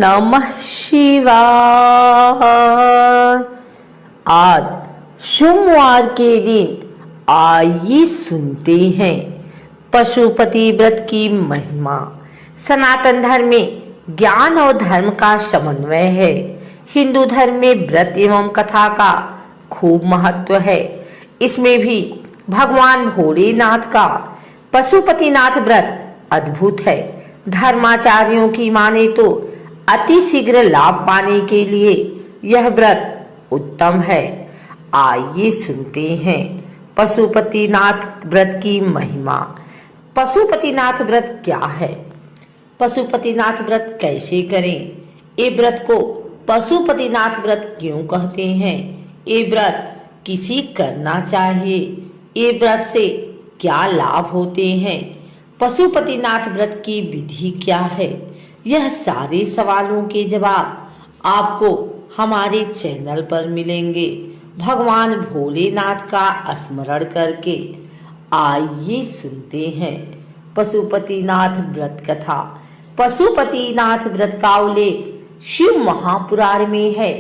नमः शिवाय। आज सोमवार के दिन आइए सुनते हैं पशुपति व्रत की महिमा। सनातन धर्म में ज्ञान और धर्म का समन्वय है। हिंदू धर्म में व्रत एवं कथा का खूब महत्व है। इसमें भी भगवान भोलेनाथ का पशुपतिनाथ व्रत अद्भुत है। धर्माचार्यों की माने तो अति शीघ्र लाभ पाने के लिए यह व्रत उत्तम है। आइए सुनते हैं पशुपतिनाथ व्रत की महिमा। पशुपतिनाथ व्रत क्या है? पशुपतिनाथ व्रत कैसे करें? ये व्रत को पशुपतिनाथ व्रत क्यों कहते हैं? ये व्रत किसी करना चाहिए? ये व्रत से क्या लाभ होते हैं? पशुपतिनाथ व्रत की विधि क्या है? यह सारे सवालों के जवाब आपको हमारे चैनल पर मिलेंगे। भगवान भोलेनाथ का स्मरण करके आइए सुनते हैं पशुपतिनाथ व्रत कथा। पशुपतिनाथ व्रत का उल्लेख शिव महापुराण में है।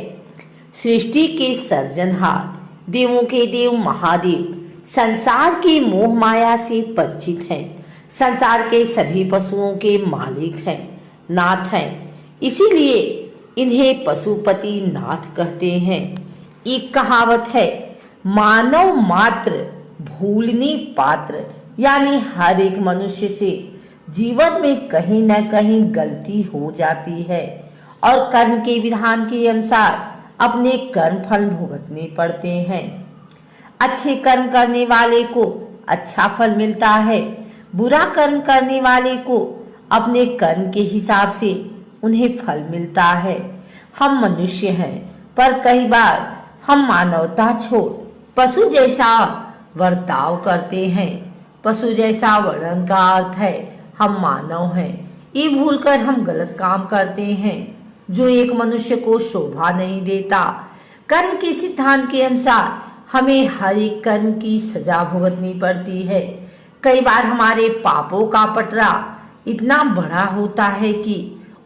सृष्टि के सर्जनहार, देवों के देव महादेव संसार की मोह माया से परिचित हैं। संसार के सभी पशुओं के मालिक हैं, नाथ हैं। इसीलिए इन्हें पशुपति नाथ कहते हैं। एक कहावत है, मानव मात्र भूलने पात्र, यानी हर एक मनुष्य से जीवन में कहीं न कहीं गलती हो जाती है और कर्म के विधान के अनुसार अपने कर्म फल भुगतने पड़ते हैं। अच्छे कर्म करने वाले को अच्छा फल मिलता है, बुरा कर्म करने वाले को अपने कर्म के हिसाब से उन्हें फल मिलता है। हम मनुष्य हैं, पर कई बार हम मानवता छोड़ पशु जैसा बर्ताव करते हैं। पशु जैसा वर्णन का अर्थ है हम मानव हैं। ये भूलकर हम गलत काम करते हैं जो एक मनुष्य को शोभा नहीं देता। कर्म के सिद्धांत के अनुसार हमें हर एक कर्म की सजा भुगतनी पड़ती है। कई बार हमारे पापों का पटरा इतना बड़ा होता है कि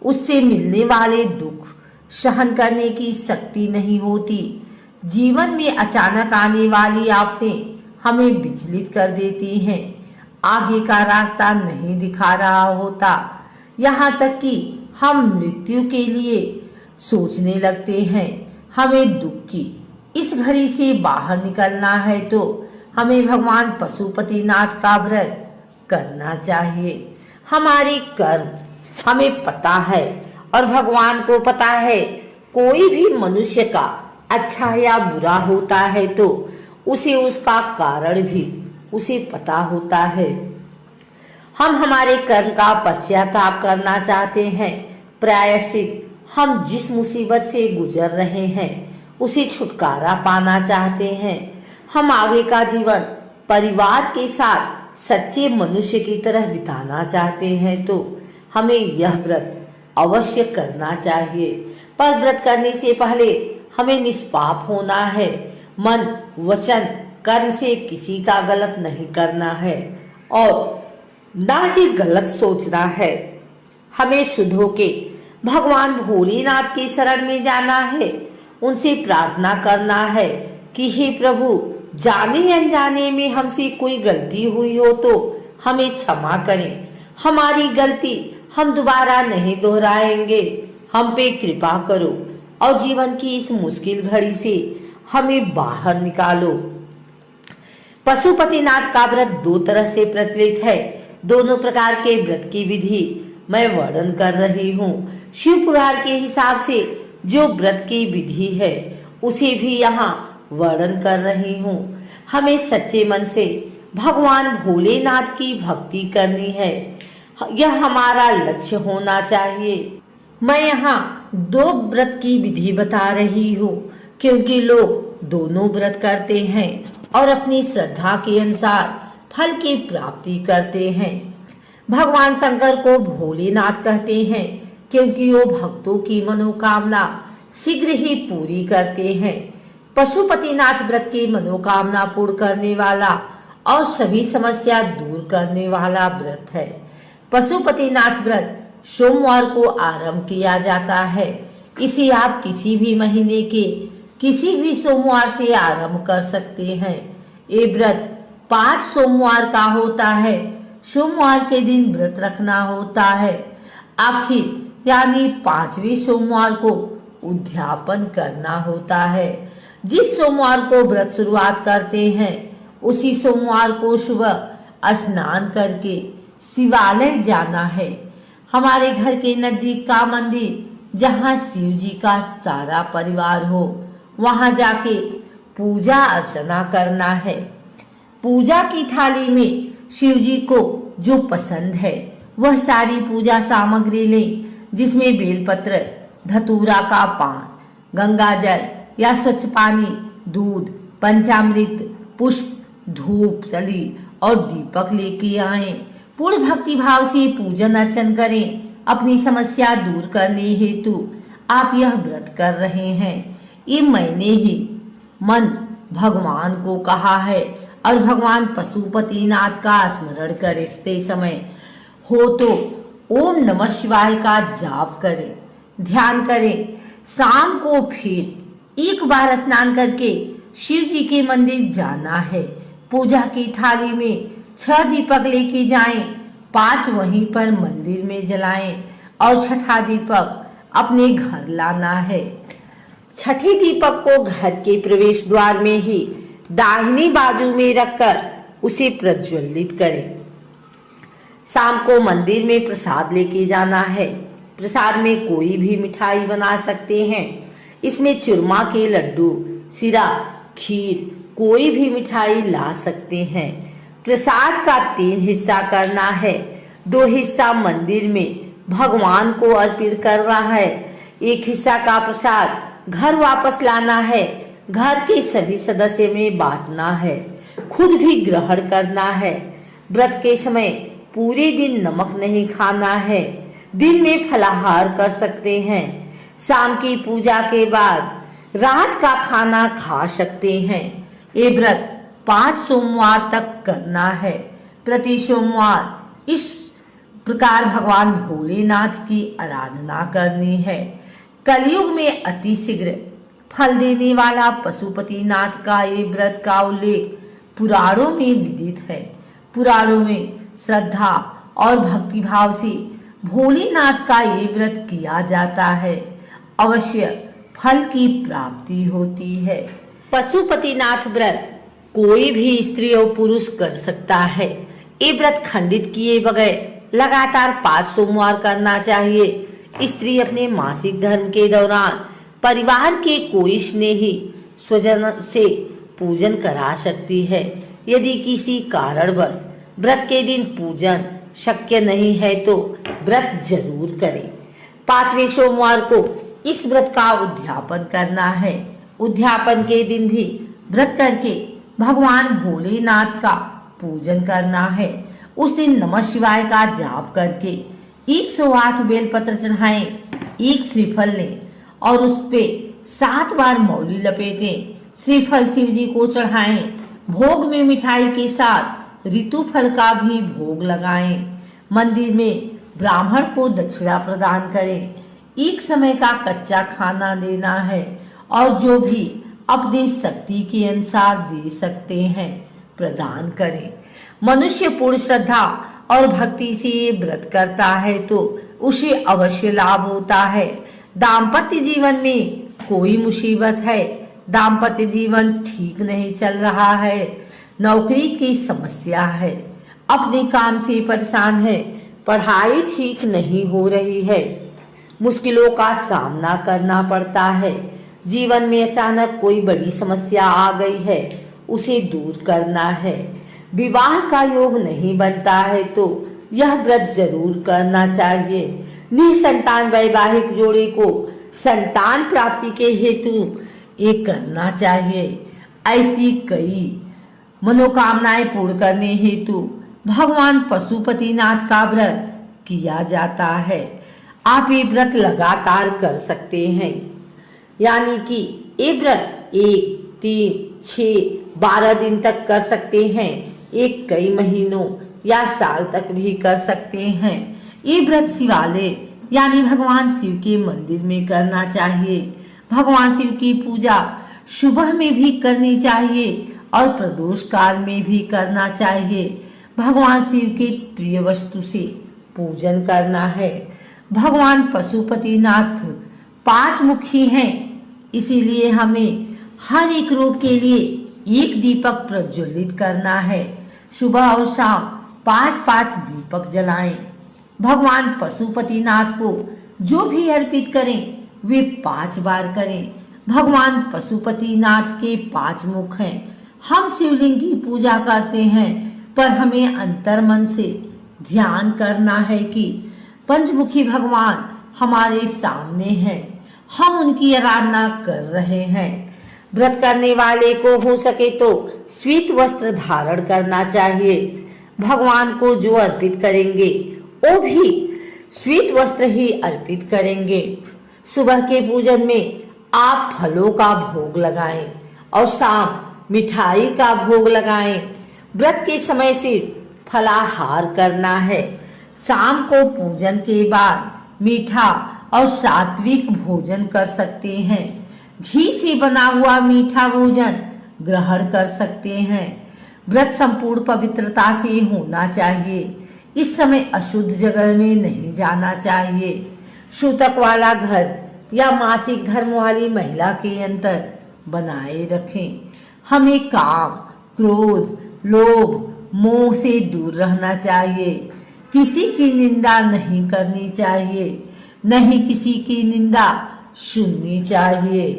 उससे मिलने वाले दुख सहन करने की शक्ति नहीं होती। जीवन में अचानक आने वाली आफतें हमें विचलित कर देती हैं। आगे का रास्ता नहीं दिखा रहा होता, यहाँ तक कि हम मृत्यु के लिए सोचने लगते हैं। हमें दुख की इस घड़ी से बाहर निकलना है तो हमें भगवान पशुपतिनाथ का व्रत करना चाहिए। हमारे कर्म हमें पता है और भगवान को पता है। कोई भी मनुष्य का अच्छा या बुरा होता है तो उसे उसका कारण भी उसे पता होता है। हम हमारे कर्म का पश्चाताप करना चाहते हैं। प्रायश्चित हम जिस मुसीबत से गुजर रहे हैं उसे छुटकारा पाना चाहते हैं। हम आगे का जीवन परिवार के साथ सच्चे मनुष्य की तरह बिताना चाहते हैं तो हमें यह व्रत अवश्य करना चाहिए। पर व्रत करने से पहले हमें निष्पाप होना है। मन, वचन, कर्म से किसी का गलत नहीं करना है और ना ही गलत सोचना है। हमें शुद्ध होके भगवान भोलेनाथ की शरण में जाना है। उनसे प्रार्थना करना है कि हे प्रभु, जाने अनजाने में हमसे कोई गलती हुई हो तो हमें क्षमा करें। हमारी गलती हम दोबारा नहीं दोहराएंगे। हम पे कृपा करो और जीवन की इस मुश्किल घड़ी से हमें बाहर निकालो। पशुपतिनाथ का व्रत दो तरह से प्रचलित है। दोनों प्रकार के व्रत की विधि मैं वर्णन कर रही हूँ। शिव पुराण के हिसाब से जो व्रत की विधि है उसे भी यहाँ वर्णन कर रही हूँ। हमें सच्चे मन से भगवान भोलेनाथ की भक्ति करनी है। यह हमारा लक्ष्य होना चाहिए। मैं यहाँ दो व्रत की विधि बता रही हूँ क्योंकि लोग दोनों व्रत करते हैं और अपनी श्रद्धा के अनुसार फल की प्राप्ति करते हैं। भगवान शंकर को भोलेनाथ कहते हैं क्योंकि वो भक्तों की मनोकामना शीघ्र ही पूरी करते हैं। पशुपतिनाथ व्रत की मनोकामना पूर्ण करने वाला और सभी समस्या दूर करने वाला व्रत है। पशुपतिनाथ व्रत सोमवार को आरंभ किया जाता है। इसे आप किसी भी महीने के किसी भी सोमवार से आरंभ कर सकते हैं। ये व्रत 5 सोमवार का होता है। सोमवार के दिन व्रत रखना होता है। आखिर यानी 5वें सोमवार को उद्यापन करना होता है। जिस सोमवार को व्रत शुरुआत करते हैं उसी सोमवार को सुबह स्नान करके शिवालय जाना है। हमारे घर के नजदीक का मंदिर जहाँ शिव जी का सारा परिवार हो, वहां जाके पूजा अर्चना करना है। पूजा की थाली में शिव जी को जो पसंद है वह सारी पूजा सामग्री लें, जिसमें बेलपत्र, धतूरा का पान, गंगा जल या स्वच्छ पानी, दूध, पंचामृत, पुष्प, धूप, सली और दीपक लेके आएं। पूर्ण भक्ति भाव से पूजन अर्चन करें। अपनी समस्या दूर करने हेतु आप यह व्रत कर रहे हैं। ये मैंने ही मन भगवान को कहा है और भगवान पशुपतिनाथ का स्मरण करते समय हो तो ओम नमः शिवाय का जाप करें, ध्यान करें। शाम को फिर एक बार स्नान करके शिव जी के मंदिर जाना है। पूजा की थाली में 6 दीपक लेके जाएं, 5 वहीं पर मंदिर में जलाएं और छठा दीपक अपने घर लाना है। छठी दीपक को घर के प्रवेश द्वार में ही दाहिनी बाजू में रखकर उसे प्रज्वलित करें। शाम को मंदिर में प्रसाद लेके जाना है। प्रसाद में कोई भी मिठाई बना सकते हैं। इसमें चूरमा के लड्डू, सिरा, खीर, कोई भी मिठाई ला सकते हैं। प्रसाद का 3 हिस्सा करना है। 2 हिस्सा मंदिर में भगवान को अर्पित करना है। 1 हिस्सा का प्रसाद घर वापस लाना है। घर के सभी सदस्य में बांटना है। खुद भी ग्रहण करना है। व्रत के समय पूरे दिन नमक नहीं खाना है। दिन में फलाहार कर सकते हैं। शाम की पूजा के बाद रात का खाना खा सकते हैं। ये व्रत 5 सोमवार तक करना है। प्रति सोमवार इस प्रकार भगवान भोलेनाथ की आराधना करनी है। कलयुग में अति शीघ्र फल देने वाला पशुपतिनाथ का ये व्रत का उल्लेख पुराणों में विदित है। पुराणों में श्रद्धा और भक्ति भाव से भोलेनाथ का ये व्रत किया जाता है। अवश्य फल की प्राप्ति होती है। पशुपतिनाथ व्रत कोई भी स्त्री और पुरुष कर सकता है। ये व्रत खंडित किए बगैर लगातार 5 सोमवार करना चाहिए। स्त्री अपने मासिक धर्म के दौरान परिवार के कोई स्नेही स्वजन से पूजन करा सकती है। यदि किसी कारणवश व्रत के दिन पूजन शक्य नहीं है तो व्रत जरूर करें। 5वें सोमवार को इस व्रत का उद्यापन करना है। उद्यापन के दिन भी व्रत करके भगवान भोलेनाथ का पूजन करना है। उस दिन नमः शिवाय का जाप करके 108 बेलपत्र चढ़ाएं, 1 श्रीफल लें और उस पे 7 बार मौली लपेटें। श्रीफल शिव जी को चढ़ाएं। भोग में मिठाई के साथ ऋतु फल का भी भोग लगाएं। मंदिर में ब्राह्मण को दक्षिणा प्रदान करें। एक समय का कच्चा खाना देना है और जो भी अपनी शक्ति के अनुसार दे सकते हैं प्रदान करें। मनुष्य पूर्ण श्रद्धा और भक्ति से ये व्रत करता है तो उसे अवश्य लाभ होता है। दाम्पत्य जीवन में कोई मुसीबत है, दाम्पत्य जीवन ठीक नहीं चल रहा है, नौकरी की समस्या है, अपने काम से परेशान है, पढ़ाई ठीक नहीं हो रही है, मुश्किलों का सामना करना पड़ता है, जीवन में अचानक कोई बड़ी समस्या आ गई है, उसे दूर करना है, विवाह का योग नहीं बनता है तो यह व्रत जरूर करना चाहिए। निसंतान वैवाहिक जोड़े को संतान प्राप्ति के हेतु ये करना चाहिए। ऐसी कई मनोकामनाएं पूर्ण करने हेतु भगवान पशुपतिनाथ का व्रत किया जाता है। आप ये व्रत लगातार कर सकते हैं, यानी कि ये व्रत 1, 3, 6, 12 दिन तक कर सकते हैं। एक कई महीनों या साल तक भी कर सकते हैं। ये व्रत शिवालय यानी भगवान शिव के मंदिर में करना चाहिए। भगवान शिव की पूजा सुबह में भी करनी चाहिए और प्रदोष काल में भी करना चाहिए। भगवान शिव के प्रिय वस्तु से पूजन करना है। भगवान पशुपतिनाथ 5 मुखी हैं, इसीलिए हमें हर एक रूप के लिए एक दीपक प्रज्वलित करना है। सुबह और शाम 5-5 दीपक जलाएं। भगवान पशुपतिनाथ को जो भी अर्पित करें वे 5 बार करें। भगवान पशुपतिनाथ के 5 मुख हैं। हम शिवलिंग की पूजा करते हैं, पर हमें अंतर मन से ध्यान करना है कि पंचमुखी भगवान हमारे सामने हैं, हम उनकी आराधना कर रहे हैं। व्रत करने वाले को हो सके तो श्वेत वस्त्र धारण करना चाहिए। भगवान को जो अर्पित करेंगे वो भी श्वेत वस्त्र ही अर्पित करेंगे। सुबह के पूजन में आप फलों का भोग लगाएं और शाम मिठाई का भोग लगाएं। व्रत के समय से फलाहार करना है। शाम को पूजन के बाद मीठा और सात्विक भोजन कर सकते हैं। घी से बना हुआ मीठा भोजन ग्रहण कर सकते हैं। व्रत संपूर्ण पवित्रता से होना चाहिए। इस समय अशुद्ध जगह में नहीं जाना चाहिए। सूतक वाला घर या मासिक धर्म वाली महिला के अंतर बनाए रखें। हमें काम, क्रोध, लोभ, मोह से दूर रहना चाहिए। किसी की निंदा नहीं करनी चाहिए, नहीं किसी की निंदा सुननी चाहिए।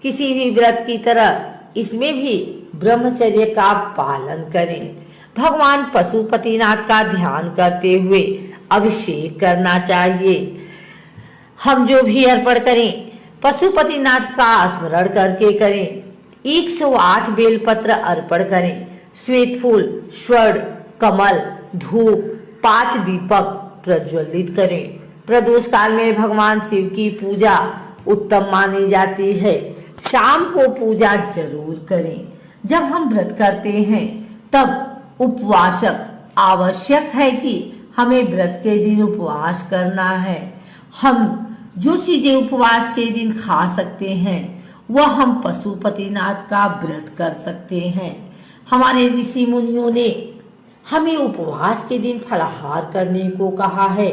किसी भी व्रत की तरह इसमें भी ब्रह्मचर्य का पालन करें। भगवान पशुपतिनाथ का ध्यान करते हुए अभिषेक करना चाहिए। हम जो भी अर्पण करें पशुपतिनाथ का स्मरण करके करें। 108 बेलपत्र अर्पण करें। श्वेत फूल, स्वर्ण, कमल, धूप, 5 दीपक प्रज्वलित करें। प्रदोष काल में भगवान शिव की पूजा उत्तम मानी जाती है। शाम को पूजा जरूर करें। जब हम व्रत करते हैं तब उपवासक आवश्यक है कि हमें व्रत के दिन उपवास करना है। हम जो चीजें उपवास के दिन खा सकते हैं वह हम पशुपतिनाथ का व्रत कर सकते हैं। हमारे ऋषि मुनियों ने हमें उपवास के दिन फलाहार करने को कहा है।